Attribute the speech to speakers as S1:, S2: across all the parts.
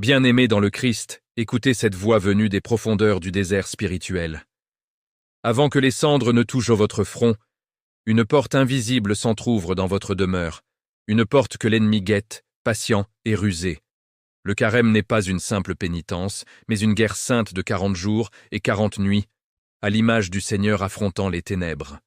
S1: Bien-aimés dans le Christ, écoutez cette voix venue des profondeurs du désert spirituel. Avant que les cendres ne touchent votre front, une porte invisible s'entr'ouvre dans votre demeure, une porte que l'ennemi guette, patient et rusé. Le carême n'est pas une simple pénitence, mais une guerre sainte de 40 jours et 40 nuits, à l'image du Seigneur affrontant les ténèbres.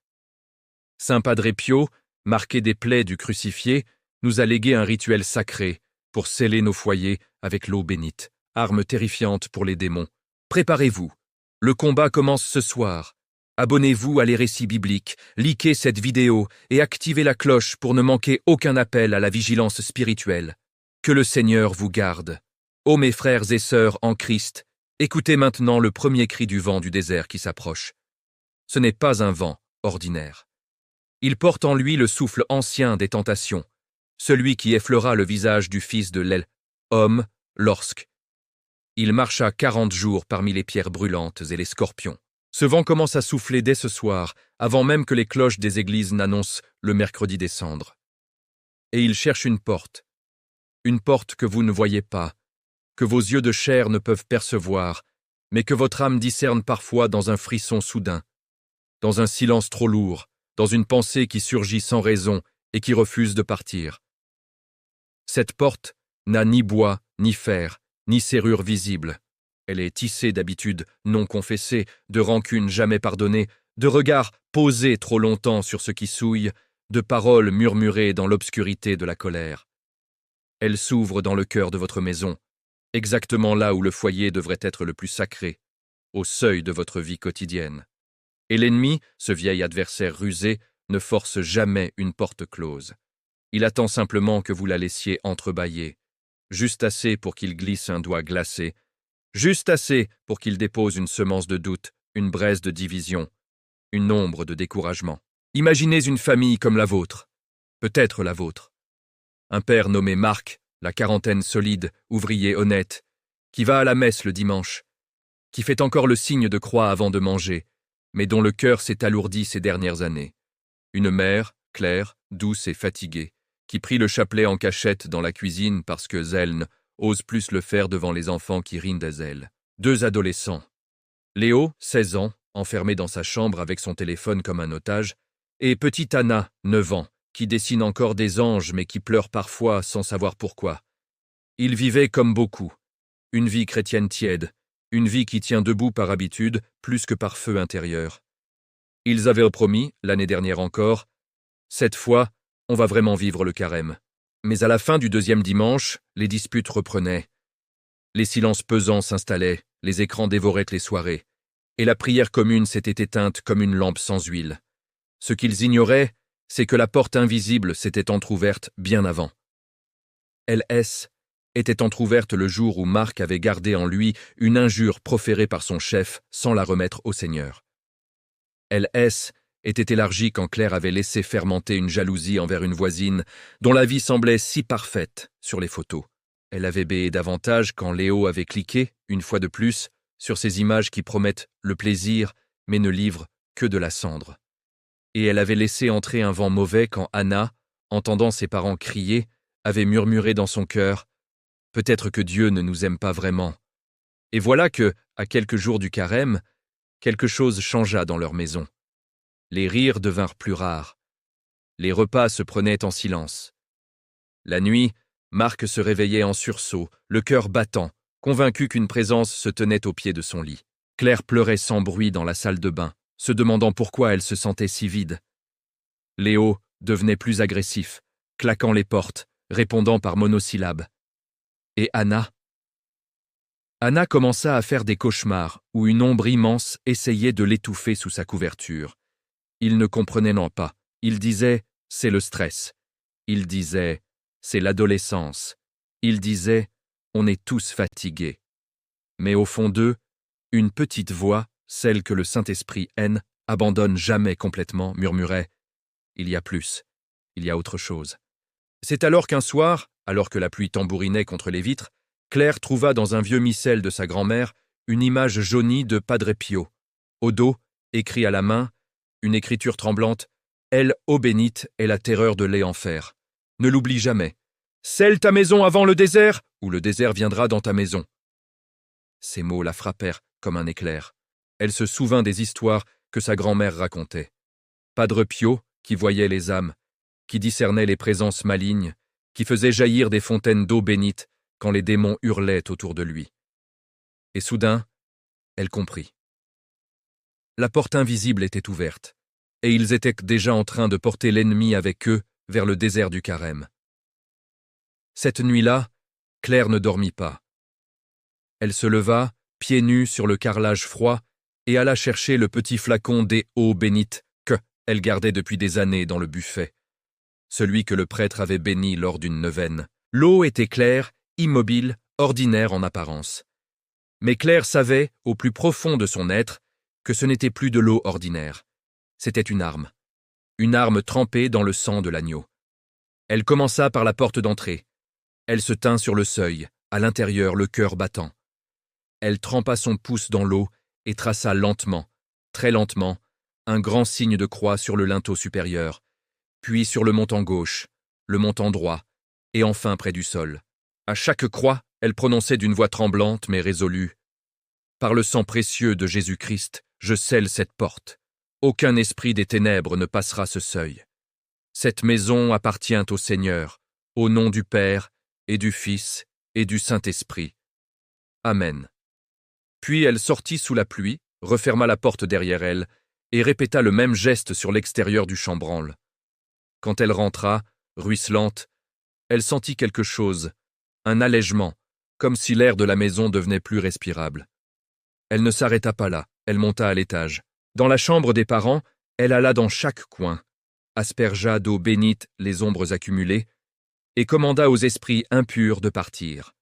S1: Saint Padre Pio, marqué des plaies du crucifié, nous a légué un rituel sacré pour sceller nos foyers avec l'eau bénite, arme terrifiante pour les démons. Préparez-vous, le combat commence ce soir. Abonnez-vous à les récits bibliques, likez cette vidéo et activez la cloche pour ne manquer aucun appel à la vigilance spirituelle. Que le Seigneur vous garde. Ô mes frères et sœurs en Christ, écoutez maintenant le premier cri du vent du désert qui s'approche. Ce n'est pas un vent ordinaire. Il porte en lui le souffle ancien des tentations, celui qui effleura le visage du fils de l'homme lorsque il marcha 40 jours parmi les pierres brûlantes et les scorpions. Ce vent commence à souffler dès ce soir, avant même que les cloches des églises n'annoncent le mercredi des cendres. Et il cherche une porte que vous ne voyez pas, que vos yeux de chair ne peuvent percevoir, mais que votre âme discerne parfois dans un frisson soudain, dans un silence trop lourd, dans une pensée qui surgit sans raison et qui refuse de partir. Cette porte n'a ni bois, ni fer, ni serrure visible. Elle est tissée d'habitudes non confessées, de rancunes jamais pardonnées, de regards posés trop longtemps sur ce qui souille, de paroles murmurées dans l'obscurité de la colère. Elle s'ouvre dans le cœur de votre maison, exactement là où le foyer devrait être le plus sacré, au seuil de votre vie quotidienne. Et l'ennemi, ce vieil adversaire rusé, ne force jamais une porte close. Il attend simplement que vous la laissiez entrebâiller, juste assez pour qu'il glisse un doigt glacé, juste assez pour qu'il dépose une semence de doute, une braise de division, une ombre de découragement. Imaginez une famille comme la vôtre, peut-être la vôtre. Un père nommé Marc, la quarantaine solide, ouvrier honnête, qui va à la messe le dimanche, qui fait encore le signe de croix avant de manger, mais dont le cœur s'est alourdi ces dernières années. Une mère, claire, douce et fatiguée, qui prie le chapelet en cachette dans la cuisine parce que Zeln ose plus le faire devant les enfants qui rient d'elle. 2 adolescents. Léo, 16 ans, enfermé dans sa chambre avec son téléphone comme un otage, et petite Anna, 9 ans, qui dessine encore des anges mais qui pleure parfois sans savoir pourquoi. Ils vivaient comme beaucoup, une vie chrétienne tiède, une vie qui tient debout par habitude plus que par feu intérieur. Ils avaient promis, l'année dernière encore, cette fois, on va vraiment vivre le carême. Mais à la fin du 2e dimanche, les disputes reprenaient. Les silences pesants s'installaient, les écrans dévoraient les soirées, et la prière commune s'était éteinte comme une lampe sans huile. Ce qu'ils ignoraient, c'est que la porte invisible s'était entr'ouverte bien avant. LS était entr'ouverte le jour où Marc avait gardé en lui une injure proférée par son chef sans la remettre au Seigneur. LS était élargie quand Claire avait laissé fermenter une jalousie envers une voisine dont la vie semblait si parfaite sur les photos. Elle avait béé davantage quand Léo avait cliqué, une fois de plus, sur ces images qui promettent le plaisir mais ne livrent que de la cendre. Et elle avait laissé entrer un vent mauvais quand Anna, entendant ses parents crier, avait murmuré dans son cœur « Peut-être que Dieu ne nous aime pas vraiment ». Et voilà que, à quelques jours du carême, quelque chose changea dans leur maison. Les rires devinrent plus rares. Les repas se prenaient en silence. La nuit, Marc se réveillait en sursaut, le cœur battant, convaincu qu'une présence se tenait au pied de son lit. Claire pleurait sans bruit dans la salle de bain, se demandant pourquoi elle se sentait si vide. Léo devenait plus agressif, claquant les portes, répondant par monosyllabes. Et Anna commença à faire des cauchemars où une ombre immense essayait de l'étouffer sous sa couverture. Il ne comprenait non pas. Il disait « c'est le stress ». Il disait « c'est l'adolescence ». Il disait « on est tous fatigués ». Mais au fond d'eux, une petite voix, celle que le Saint-Esprit abandonne jamais complètement, murmurait « il y a plus, il y a autre chose ». C'est alors qu'un soir, alors que la pluie tambourinait contre les vitres, Claire trouva dans un vieux missel de sa grand-mère une image jaunie de Padre Pio. Au dos, écrit à la main, une écriture tremblante, « Elle, ô bénite, est la terreur de l'enfer. Ne l'oublie jamais. Scelle ta maison avant le désert, ou le désert viendra dans ta maison. Ces mots la frappèrent comme un éclair. Elle se souvint des histoires que sa grand-mère racontait. Padre Pio, qui voyait les âmes, qui discernait les présences malignes, qui faisait jaillir des fontaines d'eau bénite quand les démons hurlaient autour de lui. Et soudain, elle comprit. La porte invisible était ouverte, et ils étaient déjà en train de porter l'ennemi avec eux vers le désert du Carême. Cette nuit-là, Claire ne dormit pas. Elle se leva, pieds nus sur le carrelage froid, et alla chercher le petit flacon d'eau bénite que elle gardait depuis des années dans le buffet, celui que le prêtre avait béni lors d'une neuvaine. L'eau était claire, immobile, ordinaire en apparence. Mais Claire savait, au plus profond de son être, que ce n'était plus de l'eau ordinaire. C'était une arme trempée dans le sang de l'agneau. Elle commença par la porte d'entrée. Elle se tint sur le seuil, à l'intérieur le cœur battant. Elle trempa son pouce dans l'eau et traça lentement, très lentement, un grand signe de croix sur le linteau supérieur, puis sur le montant gauche, le montant droit, et enfin près du sol. À chaque croix, elle prononçait d'une voix tremblante mais résolue. « Par le sang précieux de Jésus-Christ, je scelle cette porte. Aucun esprit des ténèbres ne passera ce seuil. Cette maison appartient au Seigneur, au nom du Père, et du Fils, et du Saint-Esprit. Amen. » Puis elle sortit sous la pluie, referma la porte derrière elle, et répéta le même geste sur l'extérieur du chambranle. Quand elle rentra, ruisselante, elle sentit quelque chose, un allègement, comme si l'air de la maison devenait plus respirable. Elle ne s'arrêta pas là, elle monta à l'étage. Dans la chambre des parents, elle alla dans chaque coin, aspergea d'eau bénite les ombres accumulées, et commanda aux esprits impurs de partir.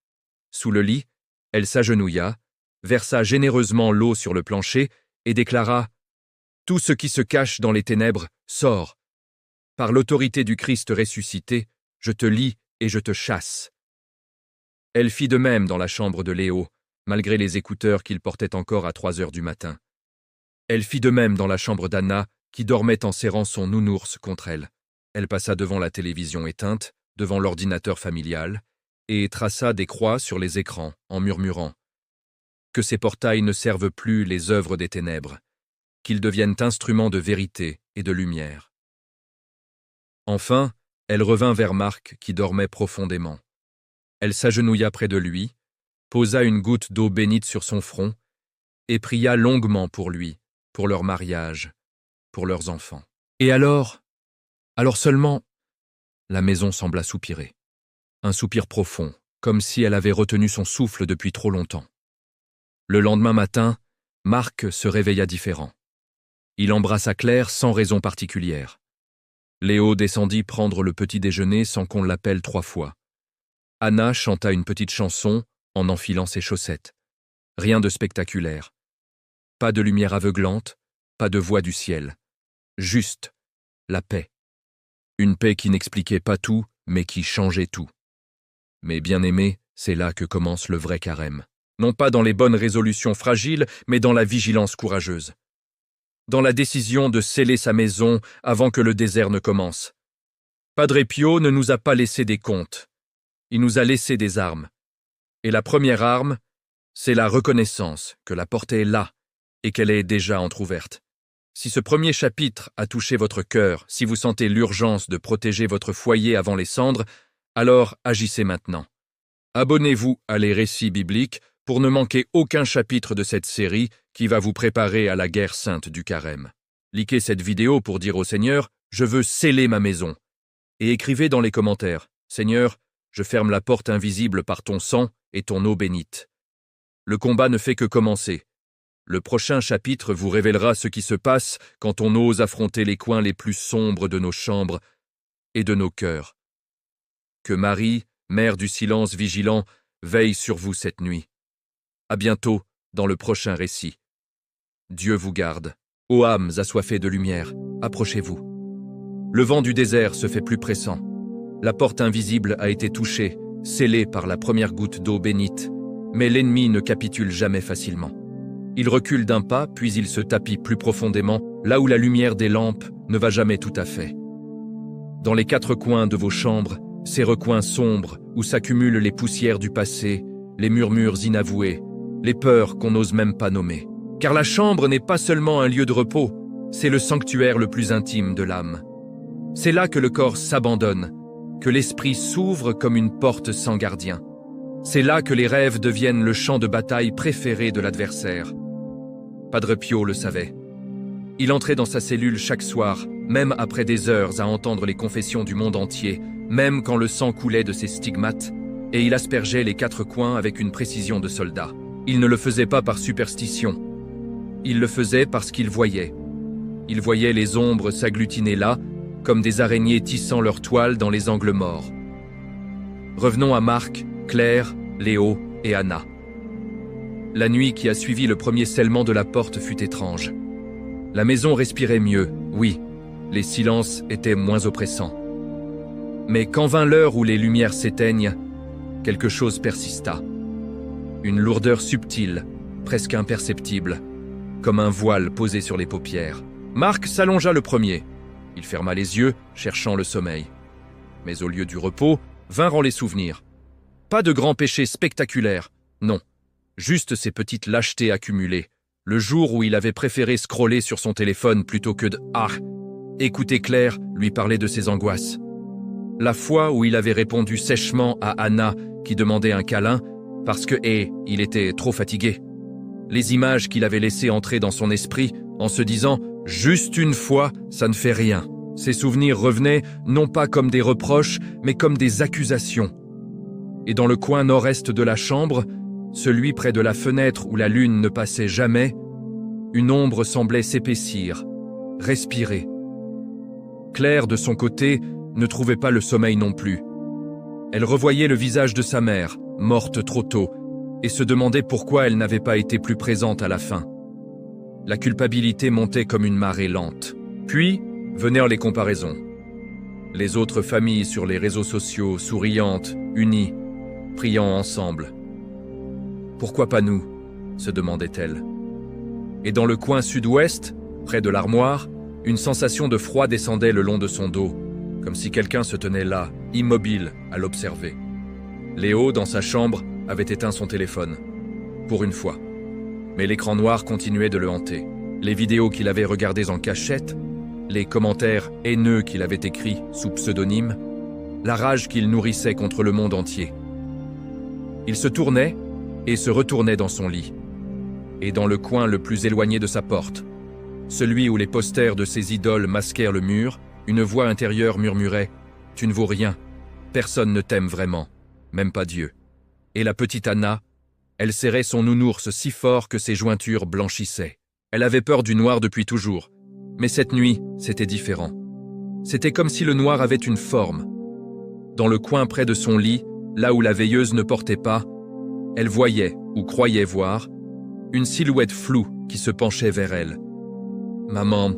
S1: Sous le lit, elle s'agenouilla, versa généreusement l'eau sur le plancher et déclara « Tout ce qui se cache dans les ténèbres, sort. Par l'autorité du Christ ressuscité, je te lie et je te chasse. » Elle fit de même dans la chambre de Léo, malgré les écouteurs qu'il portait encore à 3 heures du matin. Elle fit de même dans la chambre d'Anna, qui dormait en serrant son nounours contre elle. Elle passa devant la télévision éteinte, devant l'ordinateur familial, et traça des croix sur les écrans en murmurant « Que ces portails ne servent plus les œuvres des ténèbres, qu'ils deviennent instruments de vérité et de lumière. » Enfin, elle revint vers Marc qui dormait profondément. Elle s'agenouilla près de lui, posa une goutte d'eau bénite sur son front et pria longuement pour lui, pour leur mariage, pour leurs enfants. Et alors seulement, la maison sembla soupirer. Un soupir profond, comme si elle avait retenu son souffle depuis trop longtemps. Le lendemain matin, Marc se réveilla différent. Il embrassa Claire sans raison particulière. Léo descendit prendre le petit déjeuner sans qu'on l'appelle 3 fois. Anna chanta une petite chanson en enfilant ses chaussettes. Rien de spectaculaire. Pas de lumière aveuglante, pas de voix du ciel. Juste la paix. Une paix qui n'expliquait pas tout, mais qui changeait tout. Mais bien-aimés, c'est là que commence le vrai carême. Non pas dans les bonnes résolutions fragiles, mais dans la vigilance courageuse. Dans la décision de sceller sa maison avant que le désert ne commence. Padre Pio ne nous a pas laissé des contes. Il nous a laissé des armes. Et la première arme, c'est la reconnaissance que la porte est là et qu'elle est déjà entr'ouverte. Si ce premier chapitre a touché votre cœur, si vous sentez l'urgence de protéger votre foyer avant les cendres, alors agissez maintenant. Abonnez-vous à Les Récits bibliques pour ne manquer aucun chapitre de cette série qui va vous préparer à la guerre sainte du carême. Likez cette vidéo pour dire au Seigneur « Je veux sceller ma maison » et écrivez dans les commentaires « Seigneur, je ferme la porte invisible par ton sang et ton eau bénite. » Le combat ne fait que commencer. Le prochain chapitre vous révélera ce qui se passe quand on ose affronter les coins les plus sombres de nos chambres et de nos cœurs. Que Marie, mère du silence vigilant, veille sur vous cette nuit. À bientôt dans le prochain récit. Dieu vous garde. Ô âmes assoiffées de lumière, approchez-vous. Le vent du désert se fait plus pressant. La porte invisible a été touchée, scellée par la première goutte d'eau bénite, mais l'ennemi ne capitule jamais facilement. Il recule d'un pas, puis il se tapit plus profondément, là où la lumière des lampes ne va jamais tout à fait. Dans les 4 coins de vos chambres, ces recoins sombres où s'accumulent les poussières du passé, les murmures inavoués, les peurs qu'on n'ose même pas nommer. Car la chambre n'est pas seulement un lieu de repos, c'est le sanctuaire le plus intime de l'âme. C'est là que le corps s'abandonne, que l'esprit s'ouvre comme une porte sans gardien. C'est là que les rêves deviennent le champ de bataille préféré de l'adversaire. Padre Pio le savait. Il entrait dans sa cellule chaque soir, même après des heures à entendre les confessions du monde entier, même quand le sang coulait de ses stigmates, et il aspergeait les quatre coins avec une précision de soldat. Il ne le faisait pas par superstition. Il le faisait parce qu'il voyait. Il voyait les ombres s'agglutiner là, comme des araignées tissant leur toile dans les angles morts. Revenons à Marc, Claire, Léo et Anna. La nuit qui a suivi le premier scellement de la porte fut étrange. La maison respirait mieux, oui, les silences étaient moins oppressants. Mais quand vint l'heure où les lumières s'éteignent, quelque chose persista. Une lourdeur subtile, presque imperceptible, comme un voile posé sur les paupières. Marc s'allongea le premier. Il ferma les yeux, cherchant le sommeil. Mais au lieu du repos, vinrent les souvenirs. Pas de grands péchés spectaculaires, non. Juste ces petites lâchetés accumulées. Le jour où il avait préféré scroller sur son téléphone plutôt que de écouter Claire lui parler de ses angoisses. La fois où il avait répondu sèchement à Anna qui demandait un câlin parce que, il était trop fatigué. Les images qu'il avait laissées entrer dans son esprit en se disant « juste une fois, ça ne fait rien ». Ces souvenirs revenaient non pas comme des reproches, mais comme des accusations. Et dans le coin nord-est de la chambre, celui près de la fenêtre où la lune ne passait jamais, une ombre semblait s'épaissir, respirer. Claire, de son côté, ne trouvait pas le sommeil non plus. Elle revoyait le visage de sa mère, morte trop tôt, et se demandait pourquoi elle n'avait pas été plus présente à la fin. La culpabilité montait comme une marée lente. Puis venèrent les comparaisons. Les autres familles sur les réseaux sociaux, souriantes, unies, priant ensemble. « Pourquoi pas nous ?» se demandait-elle. Et dans le coin sud-ouest, près de l'armoire, une sensation de froid descendait le long de son dos, comme si quelqu'un se tenait là, immobile, à l'observer. Léo, dans sa chambre, avait éteint son téléphone. Pour une fois. Mais l'écran noir continuait de le hanter. Les vidéos qu'il avait regardées en cachette, les commentaires haineux qu'il avait écrits sous pseudonyme, la rage qu'il nourrissait contre le monde entier. Il se tournait et se retournait dans son lit. Et dans le coin le plus éloigné de sa porte, celui où les posters de ses idoles masquèrent le mur, une voix intérieure murmurait « Tu ne vaux rien, personne ne t'aime vraiment, même pas Dieu ». Et la petite Anna, elle serrait son nounours si fort que ses jointures blanchissaient. Elle avait peur du noir depuis toujours, mais cette nuit, c'était différent. C'était comme si le noir avait une forme. Dans le coin près de son lit, là où la veilleuse ne portait pas, elle voyait, ou croyait voir, une silhouette floue qui se penchait vers elle. « Maman »,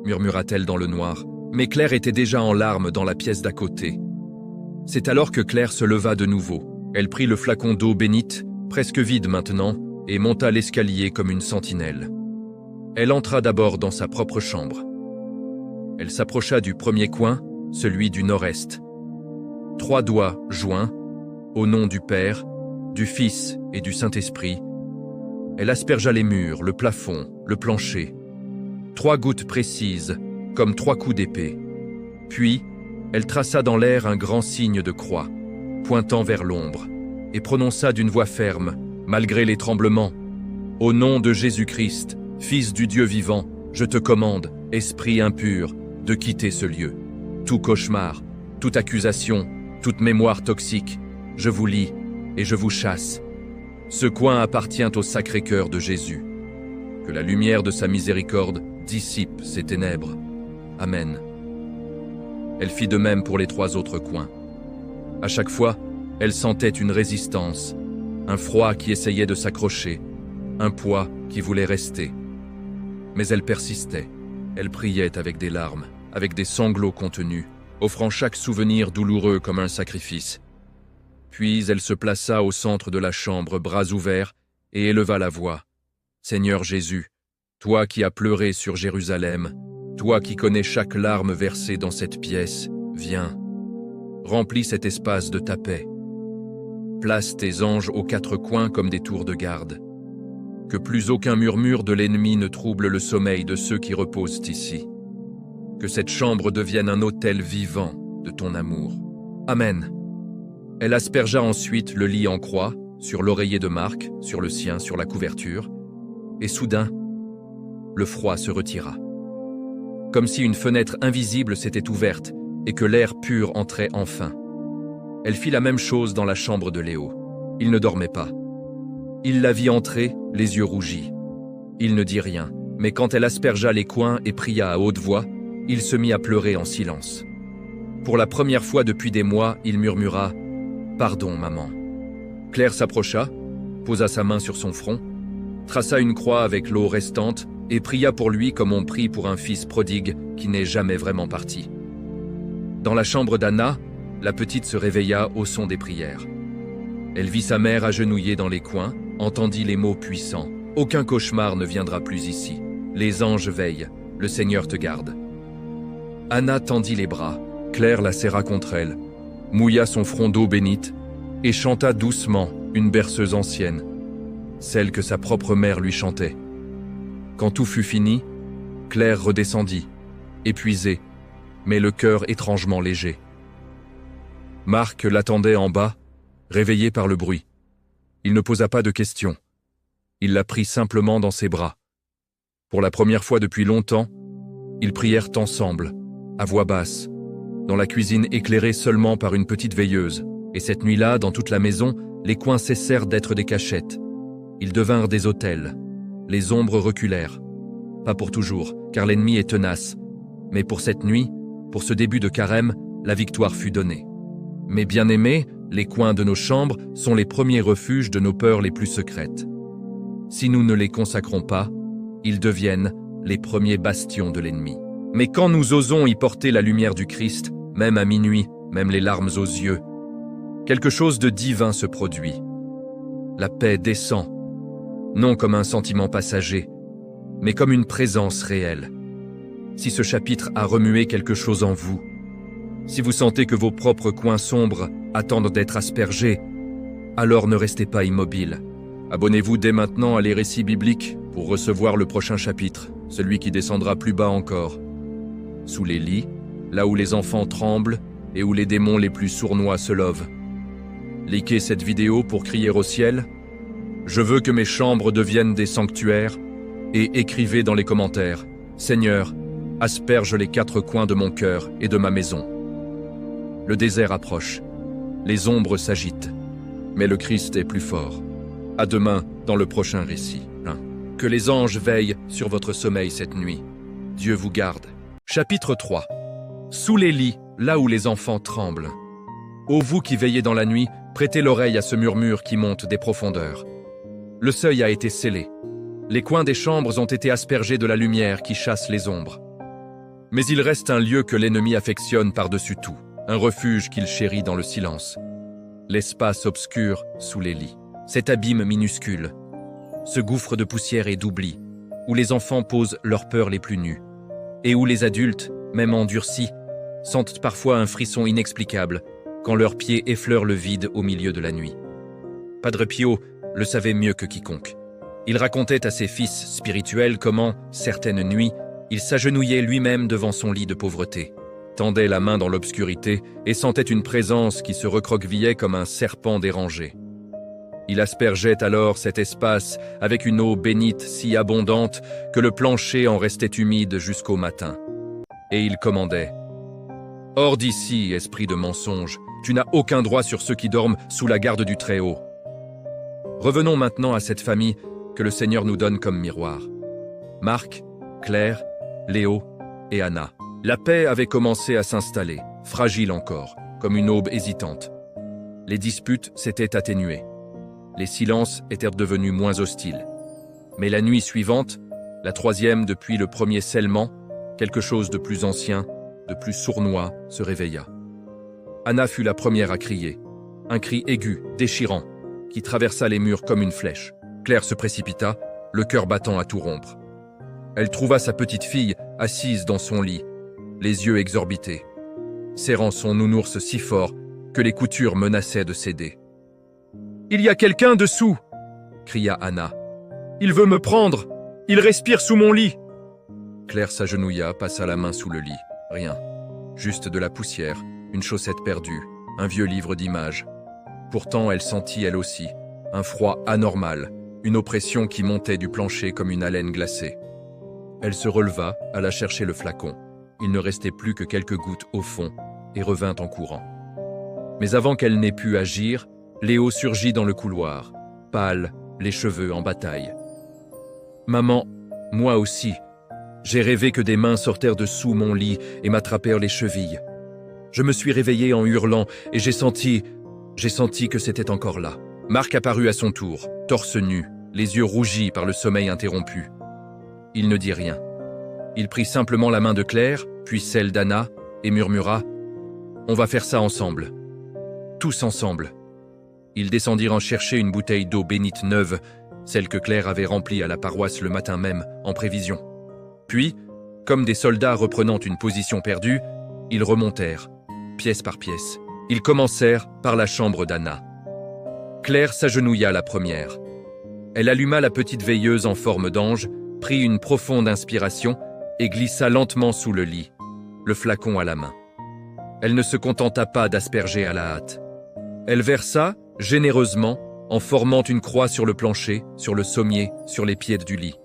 S1: murmura-t-elle dans le noir, mais Claire était déjà en larmes dans la pièce d'à côté. C'est alors que Claire se leva de nouveau. Elle prit le flacon d'eau bénite, presque vide maintenant, et monta l'escalier comme une sentinelle. Elle entra d'abord dans sa propre chambre. Elle s'approcha du premier coin, celui du nord-est. 3 doigts joints, au nom du Père, du Fils et du Saint-Esprit. Elle aspergea les murs, le plafond, le plancher. 3 gouttes précises, comme 3 coups d'épée. Puis, elle traça dans l'air un grand signe de croix, pointant vers l'ombre, et prononça d'une voix ferme, malgré les tremblements. « Au nom de Jésus-Christ, Fils du Dieu vivant, je te commande, esprit impur, de quitter ce lieu. Tout cauchemar, toute accusation, toute mémoire toxique, je vous lie et je vous chasse. Ce coin appartient au Sacré-Cœur de Jésus. Que la lumière de sa miséricorde dissipe ces ténèbres. Amen. » Elle fit de même pour les 3 autres coins. À chaque fois, elle sentait une résistance, un froid qui essayait de s'accrocher, un poids qui voulait rester. Mais elle persistait, elle priait avec des larmes, avec des sanglots contenus, offrant chaque souvenir douloureux comme un sacrifice. Puis elle se plaça au centre de la chambre, bras ouverts, et éleva la voix. « Seigneur Jésus, toi qui as pleuré sur Jérusalem, toi qui connais chaque larme versée dans cette pièce, viens. remplis cet espace de ta paix. Place tes anges aux quatre coins comme des tours de garde. Que plus aucun murmure de l'ennemi ne trouble le sommeil de ceux qui reposent ici. Que cette chambre devienne un autel vivant de ton amour. Amen. Elle aspergea ensuite le lit en croix, sur l'oreiller de Marc, sur le sien, sur la couverture, et soudain, le froid se retira. Comme si une fenêtre invisible s'était ouverte et que l'air pur entrait enfin. Elle fit la même chose dans la chambre de Léo. Il ne dormait pas. Il la vit entrer, les yeux rougis. Il ne dit rien, mais quand elle aspergea les coins et pria à haute voix, il se mit à pleurer en silence. Pour la première fois depuis des mois, il murmura « Pardon, maman ». Claire s'approcha, posa sa main sur son front, traça une croix avec l'eau restante et pria pour lui comme on prie pour un fils prodigue qui n'est jamais vraiment parti. Dans la chambre d'Anna, la petite se réveilla au son des prières. Elle vit sa mère agenouillée dans les coins, entendit les mots puissants « Aucun cauchemar ne viendra plus ici. Les anges veillent, le Seigneur te garde. » Anna tendit les bras, Claire la serra contre elle, mouilla son front d'eau bénite et chanta doucement une berceuse ancienne, celle que sa propre mère lui chantait. Quand tout fut fini, Claire redescendit, épuisée, mais le cœur étrangement léger. Marc l'attendait en bas, réveillé par le bruit. Il ne posa pas de questions. Il la prit simplement dans ses bras. Pour la première fois depuis longtemps, ils prièrent ensemble, à voix basse, dans la cuisine éclairée seulement par une petite veilleuse. Et cette nuit-là, dans toute la maison, les coins cessèrent d'être des cachettes. Ils devinrent des autels. Les ombres reculèrent. Pas pour toujours, car l'ennemi est tenace. Mais pour cette nuit, pour ce début de carême, la victoire fut donnée. Mes bien-aimés, les coins de nos chambres sont les premiers refuges de nos peurs les plus secrètes. Si nous ne les consacrons pas, ils deviennent les premiers bastions de l'ennemi. Mais quand nous osons y porter la lumière du Christ, même à minuit, même les larmes aux yeux, quelque chose de divin se produit. La paix descend, non comme un sentiment passager, mais comme une présence réelle. Si ce chapitre a remué quelque chose en vous, si vous sentez que vos propres coins sombres attendent d'être aspergés, alors ne restez pas immobile. Abonnez-vous dès maintenant à les récits bibliques pour recevoir le prochain chapitre, celui qui descendra plus bas encore. Sous les lits, là où les enfants tremblent et où les démons les plus sournois se lovent. Likez cette vidéo pour crier au ciel « Je veux que mes chambres deviennent des sanctuaires » et écrivez dans les commentaires « Seigneur, asperge les quatre coins de mon cœur et de ma maison. » Le désert approche, les ombres s'agitent, mais le Christ est plus fort. À demain dans le prochain récit. Que les anges veillent sur votre sommeil cette nuit. Dieu vous garde. Chapitre 3. Sous les lits, là où les enfants tremblent. Ô vous qui veillez dans la nuit, prêtez l'oreille à ce murmure qui monte des profondeurs. Le seuil a été scellé. Les coins des chambres ont été aspergés de la lumière qui chasse les ombres. Mais il reste un lieu que l'ennemi affectionne par-dessus tout, un refuge qu'il chérit dans le silence. L'espace obscur sous les lits. Cet abîme minuscule, ce gouffre de poussière et d'oubli, où les enfants posent leurs peurs les plus nues, et où les adultes, même endurcis, sentent parfois un frisson inexplicable quand leurs pieds effleurent le vide au milieu de la nuit. Padre Pio le savait mieux que quiconque. Il racontait à ses fils spirituels comment, certaines nuits, il s'agenouillait lui-même devant son lit de pauvreté, tendait la main dans l'obscurité et sentait une présence qui se recroquevillait comme un serpent dérangé. Il aspergeait alors cet espace avec une eau bénite si abondante que le plancher en restait humide jusqu'au matin. Et il commandait « Hors d'ici, esprit de mensonge, tu n'as aucun droit sur ceux qui dorment sous la garde du Très-Haut. » Revenons maintenant à cette famille que le Seigneur nous donne comme miroir. Marc, Claire, Léo et Anna. La paix avait commencé à s'installer, fragile encore, comme une aube hésitante. Les disputes s'étaient atténuées. Les silences étaient devenus moins hostiles. Mais la nuit suivante, la troisième depuis le premier scellement, quelque chose de plus ancien, de plus sournois, se réveilla. Anna fut la première à crier. Un cri aigu, déchirant, qui traversa les murs comme une flèche. Claire se précipita, le cœur battant à tout rompre. Elle trouva sa petite fille assise dans son lit, les yeux exorbités, serrant son nounours si fort que les coutures menaçaient de céder. « Il y a quelqu'un dessous !» cria Anna. « Il veut me prendre! Il respire sous mon lit !» Claire s'agenouilla, passa la main sous le lit. Rien. Juste de la poussière, une chaussette perdue, un vieux livre d'images. Pourtant, elle sentit elle aussi un froid anormal, une oppression qui montait du plancher comme une haleine glacée. Elle se releva, alla chercher le flacon. Il ne restait plus que quelques gouttes au fond et revint en courant. Mais avant qu'elle n'ait pu agir, Léo surgit dans le couloir, pâle, les cheveux en bataille. « Maman, moi aussi. J'ai rêvé que des mains sortèrent de sous mon lit et m'attrapèrent les chevilles. Je me suis réveillée en hurlant et j'ai senti que c'était encore là. » Marc apparut à son tour, torse nu, les yeux rougis par le sommeil interrompu. Il ne dit rien. Il prit simplement la main de Claire, puis celle d'Anna, et murmura « On va faire ça ensemble. Tous ensemble. » Ils descendirent en chercher une bouteille d'eau bénite neuve, celle que Claire avait remplie à la paroisse le matin même, en prévision. Puis, comme des soldats reprenant une position perdue, ils remontèrent, pièce par pièce. Ils commencèrent par la chambre d'Anna. Claire s'agenouilla la première. Elle alluma la petite veilleuse en forme d'ange, prit une profonde inspiration et glissa lentement sous le lit, le flacon à la main. Elle ne se contenta pas d'asperger à la hâte. Elle versa, généreusement, en formant une croix sur le plancher, sur le sommier, sur les pieds du lit.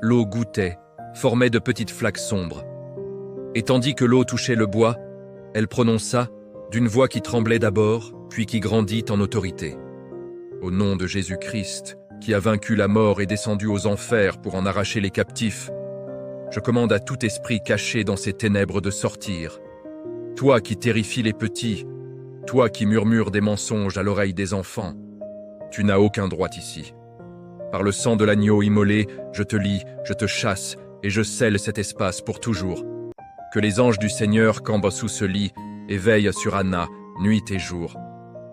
S1: L'eau gouttait, formait de petites flaques sombres. Et tandis que l'eau touchait le bois, elle prononça, d'une voix qui tremblait d'abord, puis qui grandit en autorité. Au nom de Jésus-Christ, qui a vaincu la mort et descendu aux enfers pour en arracher les captifs, je commande à tout esprit caché dans ces ténèbres de sortir. Toi qui terrifies les petits, toi qui murmures des mensonges à l'oreille des enfants, tu n'as aucun droit ici. Par le sang de l'agneau immolé, je te lie, je te chasse et je scelle cet espace pour toujours. Que les anges du Seigneur campent sous ce lit et veillent sur Anna, nuit et jour.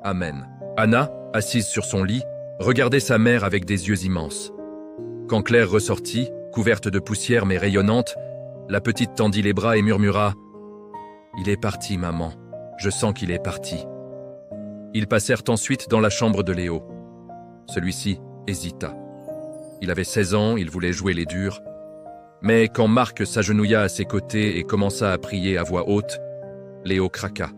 S1: Amen. Anna, assise sur son lit, regardait sa mère avec des yeux immenses. Quand Claire ressortit, couverte de poussière mais rayonnante, la petite tendit les bras et murmura « Il est parti, maman. Je sens qu'il est parti. » Ils passèrent ensuite dans la chambre de Léo. Celui-ci hésita. Il avait 16 ans, il voulait jouer les durs. Mais quand Marc s'agenouilla à ses côtés et commença à prier à voix haute, Léo craqua.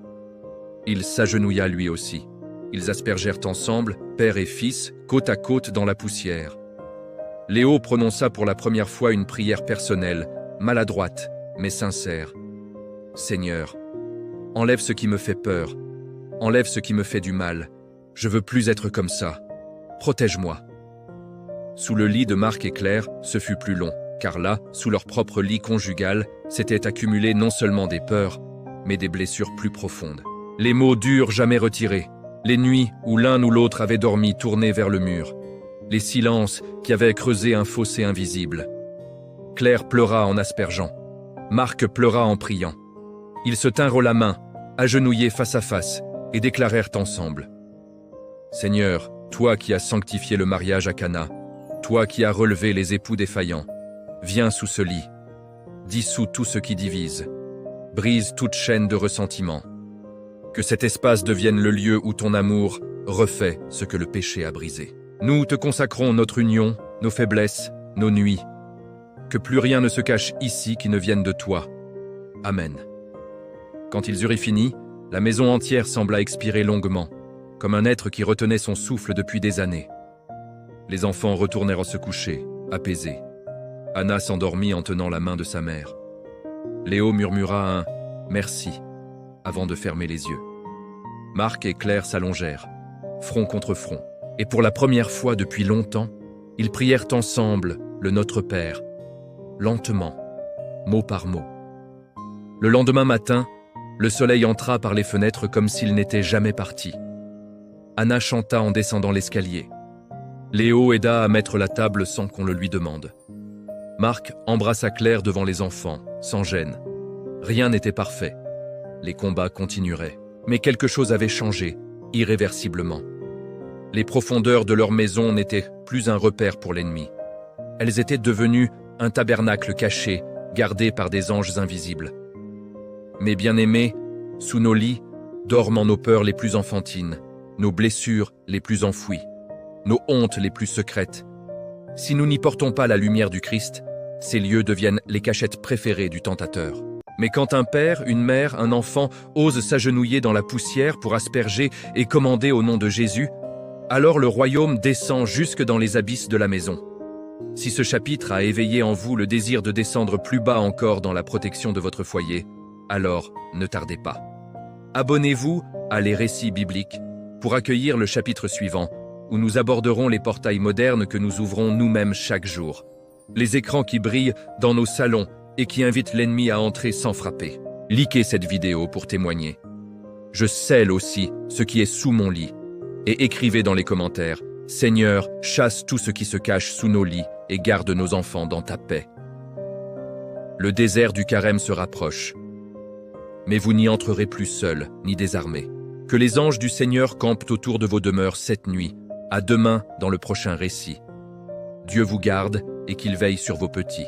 S1: Il s'agenouilla lui aussi. Ils aspergèrent ensemble, père et fils, côte à côte dans la poussière. Léo prononça pour la première fois une prière personnelle, maladroite, mais sincère. « Seigneur, enlève ce qui me fait peur, enlève ce qui me fait du mal. Je veux plus être comme ça. Protège-moi. » Sous le lit de Marc et Claire, ce fut plus long, car là, sous leur propre lit conjugal, s'étaient accumulées non seulement des peurs, mais des blessures plus profondes. Les mots durs jamais retirés, les nuits où l'un ou l'autre avait dormi tourné vers le mur, les silences qui avaient creusé un fossé invisible. Claire pleura en aspergeant. Marc pleura en priant. Ils se tinrent la main, agenouillés face à face, et déclarèrent ensemble « Seigneur, toi qui as sanctifié le mariage à Cana, toi qui as relevé les époux défaillants, viens sous ce lit, dissous tout ce qui divise, brise toute chaîne de ressentiment. Que cet espace devienne le lieu où ton amour refait ce que le péché a brisé. Nous te consacrons notre union, nos faiblesses, nos nuits. Que plus rien ne se cache ici qui ne vienne de toi. Amen. » Quand ils eurent fini, la maison entière sembla expirer longuement, comme un être qui retenait son souffle depuis des années. Les enfants retournèrent se coucher, apaisés. Anna s'endormit en tenant la main de sa mère. Léo murmura un « merci » avant de fermer les yeux. Marc et Claire s'allongèrent, front contre front, et pour la première fois depuis longtemps, ils prièrent ensemble le Notre Père, lentement, mot par mot. Le lendemain matin, le soleil entra par les fenêtres comme s'il n'était jamais parti. Anna chanta en descendant l'escalier. Léo aida à mettre la table sans qu'on le lui demande. Marc embrassa Claire devant les enfants, sans gêne. Rien n'était parfait. Les combats continueraient. Mais quelque chose avait changé, irréversiblement. Les profondeurs de leur maison n'étaient plus un repère pour l'ennemi. Elles étaient devenues un tabernacle caché, gardé par des anges invisibles. Mes bien-aimés, sous nos lits, dorment en nos peurs les plus enfantines, nos blessures les plus enfouies, nos hontes les plus secrètes. Si nous n'y portons pas la lumière du Christ, ces lieux deviennent les cachettes préférées du tentateur. Mais quand un père, une mère, un enfant osent s'agenouiller dans la poussière pour asperger et commander au nom de Jésus, alors le royaume descend jusque dans les abysses de la maison. Si ce chapitre a éveillé en vous le désir de descendre plus bas encore dans la protection de votre foyer, alors ne tardez pas. Abonnez-vous à Les Récits bibliques pour accueillir le chapitre suivant, où nous aborderons les portails modernes que nous ouvrons nous-mêmes chaque jour. Les écrans qui brillent dans nos salons et qui invitent l'ennemi à entrer sans frapper. Likez cette vidéo pour témoigner. Je scelle aussi ce qui est sous mon lit. Et écrivez dans les commentaires, « Seigneur, chasse tout ce qui se cache sous nos lits et garde nos enfants dans ta paix. » Le désert du Carême se rapproche. Mais vous n'y entrerez plus seuls, ni désarmés. Que les anges du Seigneur campent autour de vos demeures cette nuit. À demain dans le prochain récit. Dieu vous garde et qu'il veille sur vos petits.